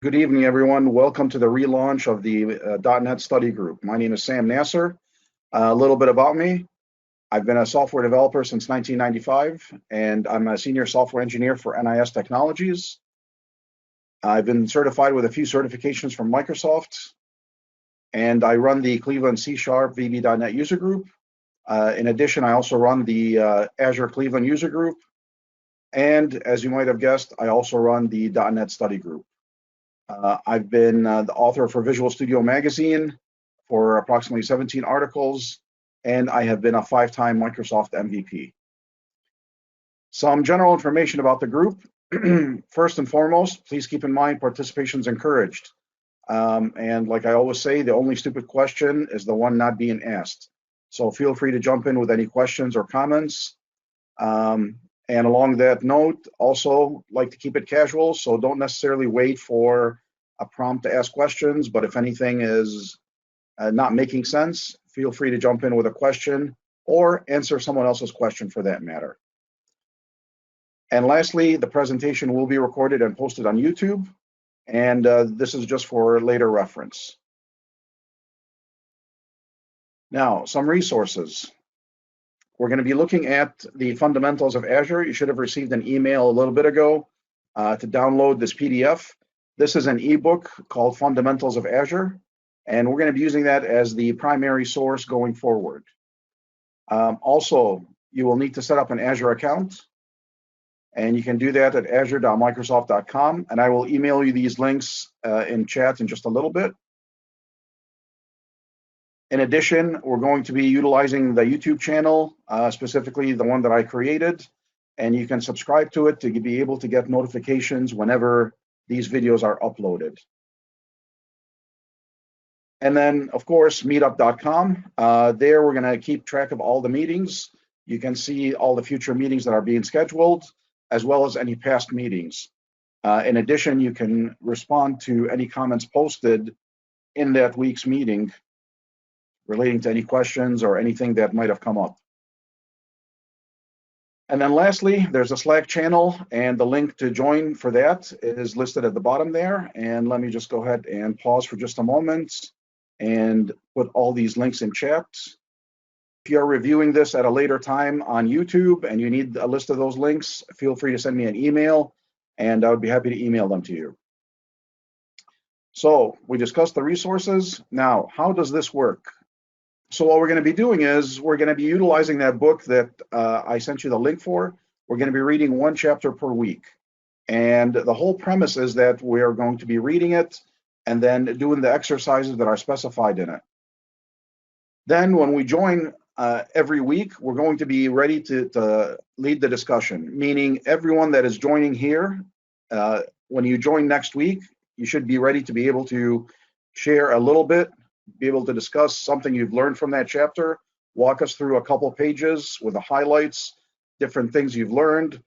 Good evening, everyone. Welcome to the relaunch of the .NET Study Group. My name is Sam Nasser. A little bit about me. I've been a software developer since 1995, and I'm a senior software engineer for NIS Technologies. I've been certified with a few certifications from Microsoft, and I run the Cleveland C# VB.NET user group. In addition, I also run the Azure Cleveland user group. And as you might have guessed, I also run the .NET Study Group. I've been the author for Visual Studio Magazine for approximately 17 articles, and I have been a 5-time Microsoft MVP. Some general information about the group. First and foremost, please keep in mind participation is encouraged. And like I always say, the only stupid question is the one not being asked. So feel free to jump in with any questions or comments. And along that note, also like to keep it casual, so don't necessarily wait for a prompt to ask questions, but if anything is not making sense, feel free to jump in with a question or answer someone else's question for that matter. And lastly, the presentation will be recorded and posted on YouTube, and this is just for later reference. Now, some resources. We're going to be looking at the fundamentals of Azure. You should have received an email a little bit ago to download this PDF. This is an ebook called Fundamentals of Azure, and we're going to be using that as the primary source going forward. Also, you will need to set up an Azure account, and you can do that at azure.microsoft.com, and I will email you these links in chat in just a little bit. In addition, we're going to be utilizing the YouTube channel, specifically the one that I created, and you can subscribe to it to be able to get notifications whenever these videos are uploaded. And then, of course, meetup.com. There, we're going to keep track of all the meetings. You can see all the future meetings that are being scheduled, as well as any past meetings. In addition, you can respond to any comments posted in that week's meeting relating to any questions or anything that might have come up. And then lastly, there's a Slack channel, and the link to join for that is listed at the bottom there. And let me just go ahead and pause for just a moment and put all these links in chat. If you're reviewing this at a later time on YouTube and you need a list of those links, feel free to send me an email, and I would be happy to email them to you. So we discussed the resources. Now, how does this work? So what we're going to be doing is we're going to be utilizing that book that I sent you the link for. We're going to be reading one chapter per week. And the whole premise is that we're going to be reading it and then doing the exercises that are specified in it. Then when we join every week, we're going to be ready to lead the discussion, meaning everyone that is joining here, when you join next week, you should be ready to be able to share a little bit, be able to discuss something you've learned from that chapter, walk us through a couple pages with the highlights, different things you've learned.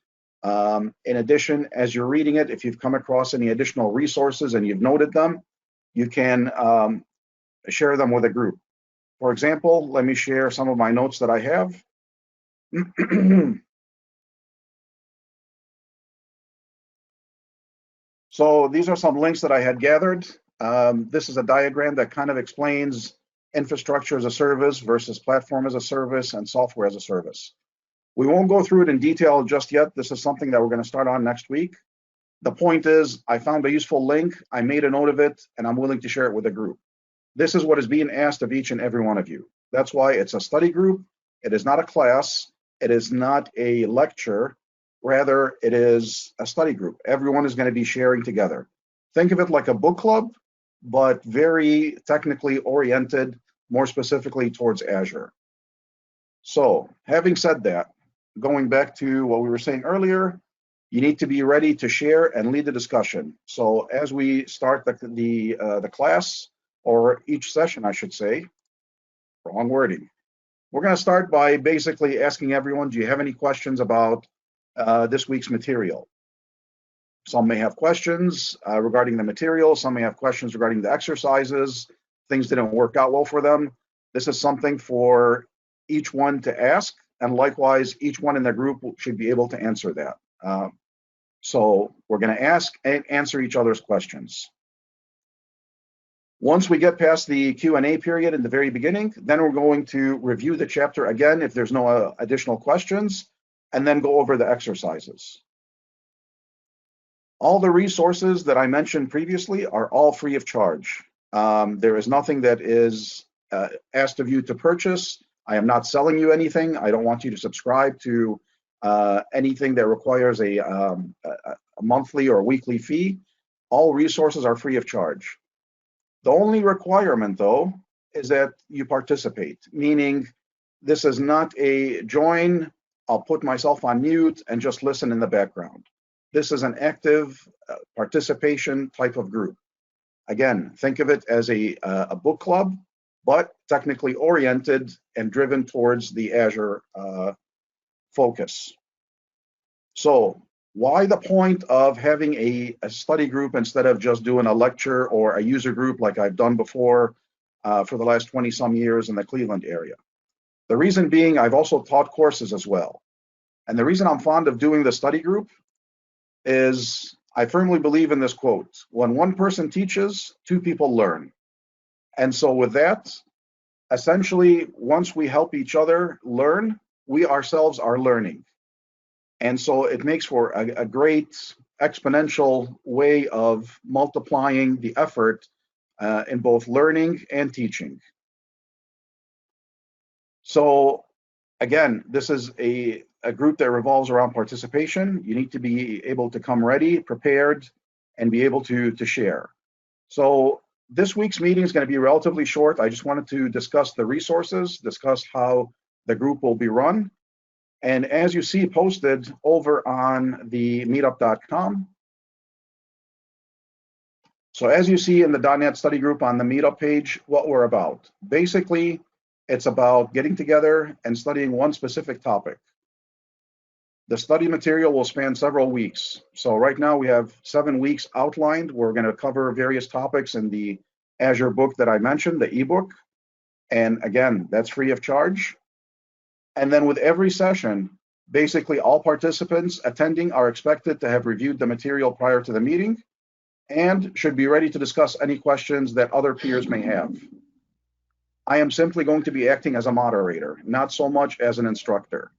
In addition, as you're reading it, if you've come across any additional resources and you've noted them, you can share them with a group. For example, let me share some of my notes that I have. So these are some links that I had gathered. This is a diagram that kind of explains infrastructure as a service versus platform as a service and software as a service. We won't go through it in detail just yet. This is something that we're going to start on next week. The point is, I found a useful link, I made a note of it, and I'm willing to share it with a group. This is what is being asked of each and every one of you. That's why it's a study group. It is not a class. It is not a lecture. Rather, it is a study group. Everyone is going to be sharing together. Think of it like a book club, but very technically oriented, more specifically towards Azure. So having said that, going back to what we were saying earlier, you need to be ready to share and lead the discussion. So as we start the class, or each session, I should say, wrong wording, we're going to start by basically asking everyone, do you have any questions about this week's material? Some may have questions regarding the material. Some may have questions regarding the exercises. Things didn't work out well for them. This is something for each one to ask, and likewise, each one in the group should be able to answer that. So we're going to ask and answer each other's questions. Once we get past the Q&A period in the very beginning, then we're going to review the chapter again if there's no additional questions, and then go over the exercises. All the resources that I mentioned previously are all free of charge. There is nothing that is asked of you to purchase. I am not selling you anything. I don't want you to subscribe to anything that requires a monthly or weekly fee. All resources are free of charge. The only requirement, though, is that you participate, meaning this is not a join, I'll put myself on mute and just listen in the background. This is an active participation type of group. Again, think of it as a book club, but technically oriented and driven towards the Azure focus. So why the point of having a study group instead of just doing a lecture or a user group like I've done before for the last 20 some years in the Cleveland area? The reason being, I've also taught courses as well. And the reason I'm fond of doing the study group is I firmly believe in this quote: when one person teaches, two people learn. And so with that, essentially, once we help each other learn, we ourselves are learning. And so it makes for a great exponential way of multiplying the effort in both learning and teaching. So again, this is a group that revolves around participation. You need to be able to come ready, prepared, and be able to share. So this week's meeting is going to be relatively short. I just wanted to discuss the resources, discuss how the group will be run. And as you see posted over on the meetup.com. So as you see in the .NET study group on the meetup page, what we're about. Basically, it's about getting together and studying one specific topic. The study material will span several weeks. So right now we have 7 weeks outlined. We're going to cover various topics in the Azure book that I mentioned, the ebook. And again, that's free of charge. And then with every session, basically all participants attending are expected to have reviewed the material prior to the meeting and should be ready to discuss any questions that other peers may have. I am simply going to be acting as a moderator, not so much as an instructor.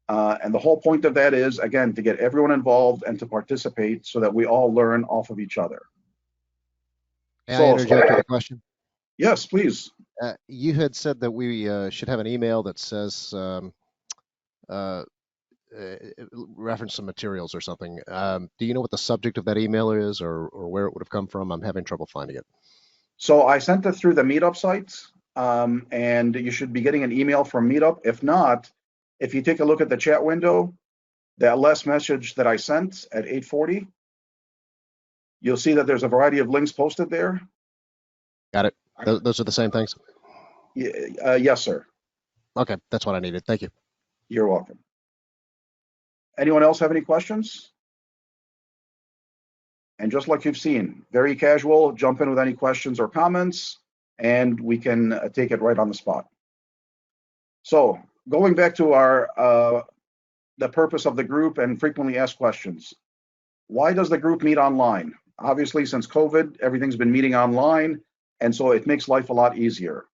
And the whole point of that is, again, to get everyone involved and to participate so that we all learn off of each other. May I interject with a question? Yes, please. You had said that we should have an email that says reference some materials or something. Do you know what the subject of that email is, or where it would have come from? I'm having trouble finding it. So I sent it through the Meetup site, and you should be getting an email from Meetup. If not, if you take a look at the chat window, that last message that I sent at 8:40, you'll see that there's a variety of links posted there. Got it. Those are the same things? Yes, sir. Okay, that's what I needed. Thank you. You're welcome. Anyone else have any questions? And just like you've seen, very casual, jump in with any questions or comments, and we can take it right on the spot. So going back to our the purpose of the group and frequently asked questions. Why does the group meet online? Obviously, since COVID, everything's been meeting online, and so it makes life a lot easier.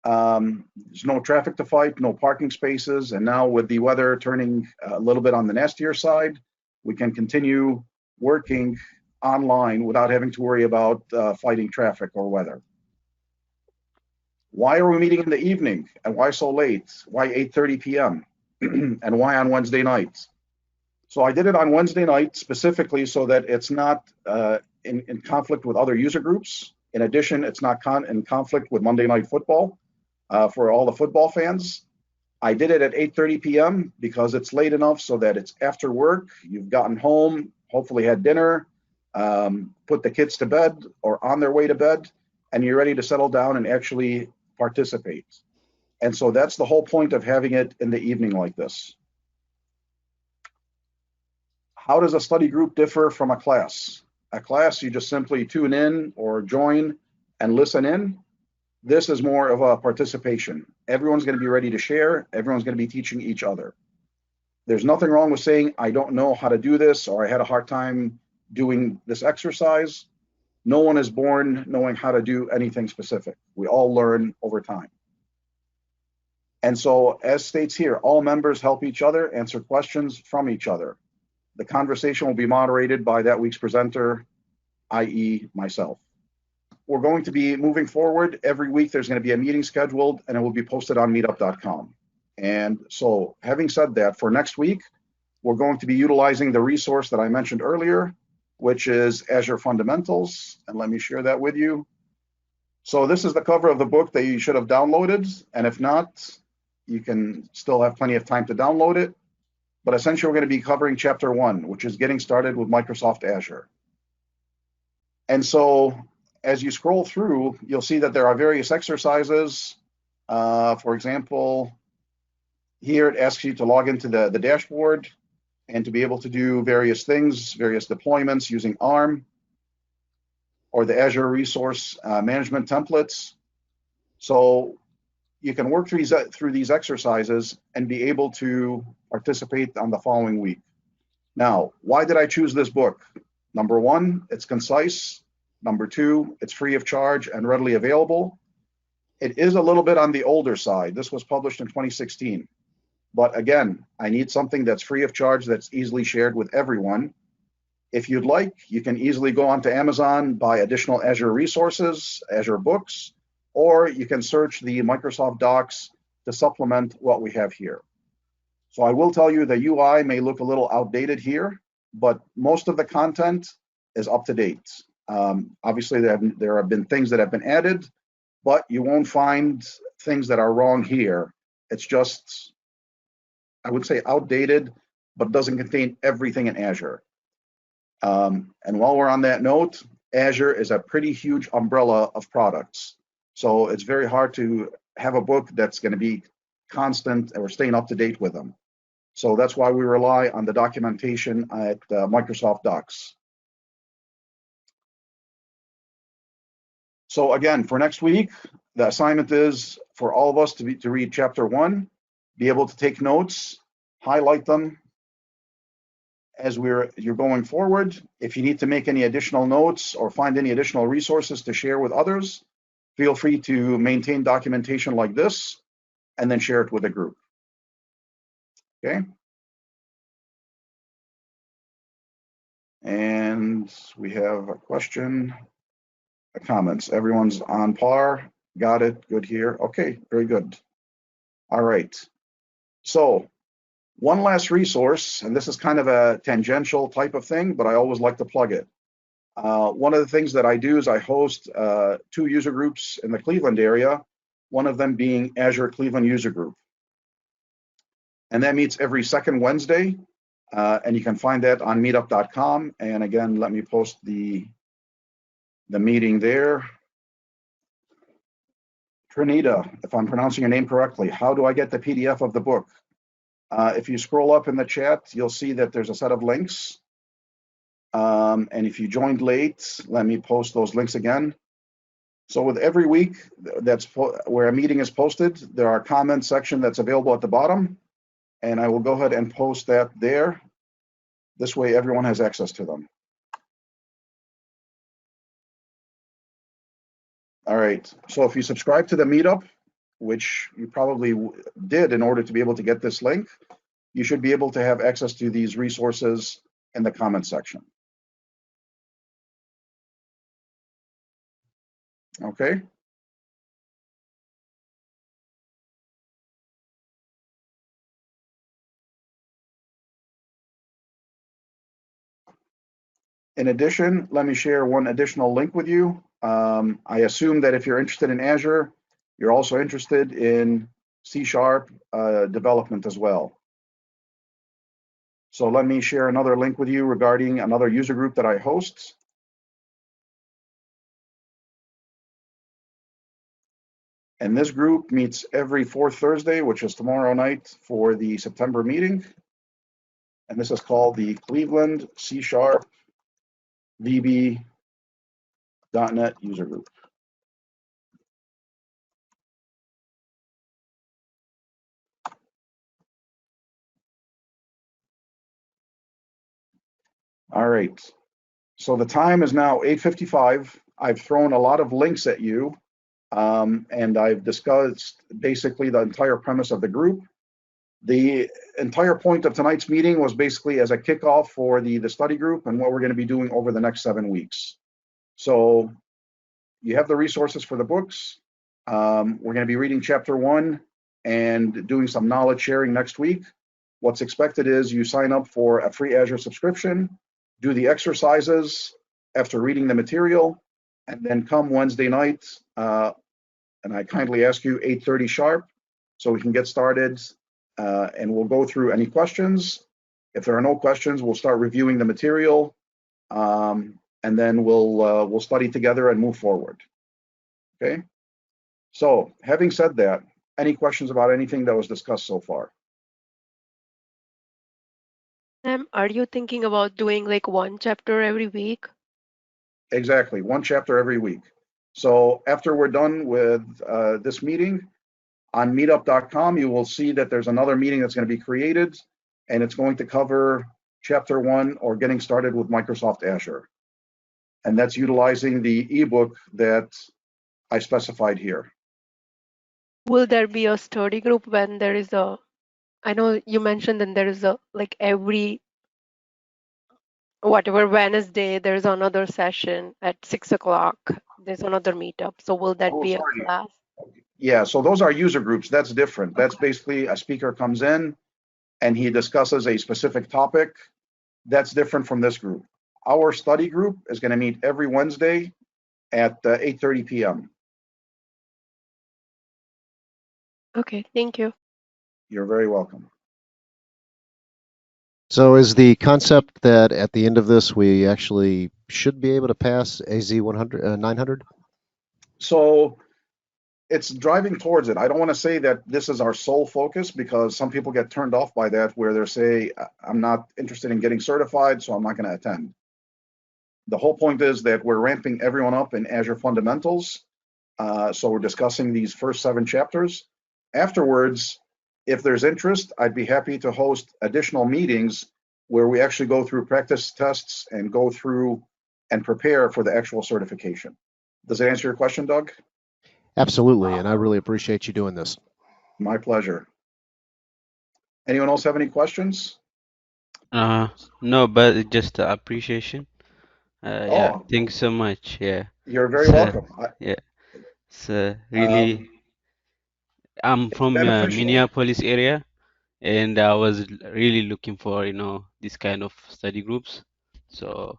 There's no traffic to fight, no parking spaces, and now with the weather turning a little bit on the nastier side, we can continue working online without having to worry about fighting traffic or weather. Why are we meeting in the evening, and why so late? Why 8:30 p.m. and why on Wednesday nights? So I did it on Wednesday night specifically so that it's not in conflict with other user groups. In addition, it's not in conflict with Monday Night Football for all the football fans. I did it at 8:30 p.m. because it's late enough so that it's after work, you've gotten home, hopefully had dinner, put the kids to bed or on their way to bed, and you're ready to settle down and actually participate. And so that's the whole point of having it in the evening like this. How does a study group differ from a class? A class, you just simply tune in or join and listen in. This is more of a participation. Everyone's going to be ready to share. Everyone's going to be teaching each other. There's nothing wrong with saying, I don't know how to do this, or I had a hard time doing this exercise. No one is born knowing how to do anything specific. We all learn over time. And so, as states here, all members help each other answer questions from each other. The conversation will be moderated by that week's presenter, i.e. myself. We're going to be moving forward. Every week there's going to be a meeting scheduled and it will be posted on meetup.com. And so, having said that, for next week, we're going to be utilizing the resource that I mentioned earlier, which is Azure Fundamentals. And let me share that with you. So this is the cover of the book that you should have downloaded. And if not, you can still have plenty of time to download it. But essentially, we're going to be covering chapter 1, which is getting started with Microsoft Azure. And so as you scroll through, you'll see that there are various exercises. For example, here it asks you to log into the dashboard and to be able to do various things, various deployments using ARM or the Azure Resource Management templates. So you can work through these exercises and be able to participate on the following week. Now, why did I choose this book? Number one, it's concise. Number two, it's free of charge and readily available. It is a little bit on the older side. This was published in 2016. But again, I need something that's free of charge, that's easily shared with everyone. If you'd like, you can easily go onto Amazon, buy additional Azure resources, Azure books, or you can search the Microsoft Docs to supplement what we have here. So I will tell you the UI may look a little outdated here, but most of the content is up to date. Obviously, there have been things that have been added, but you won't find things that are wrong here. It's just, I would say, outdated, but doesn't contain everything in Azure. And while we're on that note, Azure is a pretty huge umbrella of products. So it's very hard to have a book that's going to be constant or staying up to date with them. So that's why we rely on the documentation at Microsoft Docs. So again, for next week, the assignment is for all of us to read chapter 1, be able to take notes, highlight them as you're going forward. If you need to make any additional notes or find any additional resources to share with others, feel free to maintain documentation like this and then share it with a group. Okay. And we have a question, comments. Everyone's on par. Got it. Good here. Okay, very good. All right. So one last resource, and this is kind of a tangential type of thing, but I always like to plug it. One of the things that I do is I host 2 user groups in the Cleveland area, one of them being Azure Cleveland User Group. And that meets every second Wednesday, and you can find that on meetup.com. And again, let me post the meeting there. Trinita, if I'm pronouncing your name correctly, how do I get the PDF of the book? If you scroll up in the chat, you'll see that there's a set of links. And if you joined late, let me post those links again. So with every week where a meeting is posted, there are comment section that's available at the bottom. And I will go ahead and post that there. This way everyone has access to them. All right, so if you subscribe to the meetup, which you probably did in order to be able to get this link, you should be able to have access to these resources in the comment section. Okay. In addition, let me share one additional link with you. I assume that if you're interested in Azure, you're also interested in C# development as well. So let me share another link with you regarding another user group that I host. And this group meets every 4th Thursday, which is tomorrow night for the September meeting. And this is called the Cleveland C# VB.NET user group. All right. So the time is now 8:55. I've thrown a lot of links at you, and I've discussed basically the entire premise of the group. The entire point of tonight's meeting was basically as a kickoff for the study group and what we're going to be doing over the next 7 weeks. So you have the resources for the books. We're going to be reading chapter 1 and doing some knowledge sharing next week. What's expected is you sign up for a free Azure subscription, do the exercises after reading the material, and then come Wednesday night, and I kindly ask you 8:30 sharp so we can get started, and we'll go through any questions. If there are no questions, we'll start reviewing the material, and then we'll study together and move forward. Okay? So having said that, any questions about anything that was discussed so far? Are you thinking about doing like one chapter every week? Exactly, one chapter every week. So after we're done with this meeting, on meetup.com, you will see that there's another meeting that's going to be created, and it's going to cover chapter 1 or getting started with Microsoft Azure. And that's utilizing the ebook that I specified here. Will there be a study group when there is a, I know you mentioned that there is a, like every, whatever Wednesday, there's another session at 6 o'clock. There's another meetup. So will that Oh, be a sorry. class? Yeah, so those are user groups. That's different. That's basically a speaker comes in and he discusses a specific topic. That's different from this group. Our study group is going to meet every Wednesday at 8:30 p.m. Okay, thank you. You're very welcome. So is the concept that at the end of this, we actually should be able to pass AZ 900? So it's driving towards it. I don't want to say that this is our sole focus because some people get turned off by that where they say, I'm not interested in getting certified, so I'm not going to attend. The whole point is that we're ramping everyone up in Azure fundamentals. So we're discussing these first 7 chapters. Afterwards, if there's interest, I'd be happy to host additional meetings where we actually go through practice tests and go through and prepare for the actual certification. Does that answer your question, Doug? Absolutely, and I really appreciate you doing this. My pleasure. Anyone else have any questions? No, but just the appreciation. Yeah, Oh, thanks so much. Yeah, you're very it's welcome. yeah, it's really. I'm It's from beneficial. Minneapolis area, and I was really looking for, this kind of study groups. So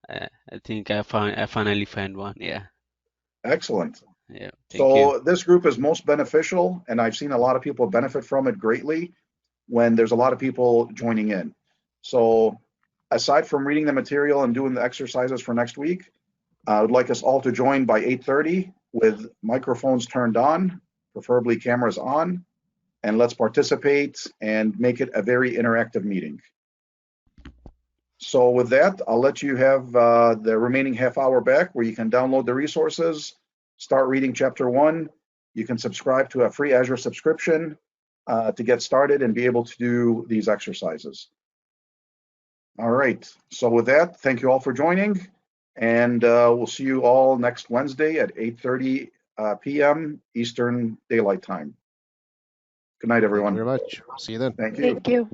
I think I finally found one. Yeah, Excellent. yeah. Thank you. So this group is most beneficial, and I've seen a lot of people benefit from it greatly when there's a lot of people joining in. So aside from reading the material and doing the exercises for next week, I would like us all to join by 8:30 with microphones turned on, preferably cameras on, and let's participate and make it a very interactive meeting. So with that, I'll let you have the remaining half hour back where you can download the resources, start reading chapter 1. You can subscribe to a free Azure subscription to get started and be able to do these exercises. All right. So with that, thank you all for joining, and we'll see you all next Wednesday at 8:30 p.m. Eastern Daylight Time. Good night, Thank you everyone. very much. See you then. Thank you. Thank you.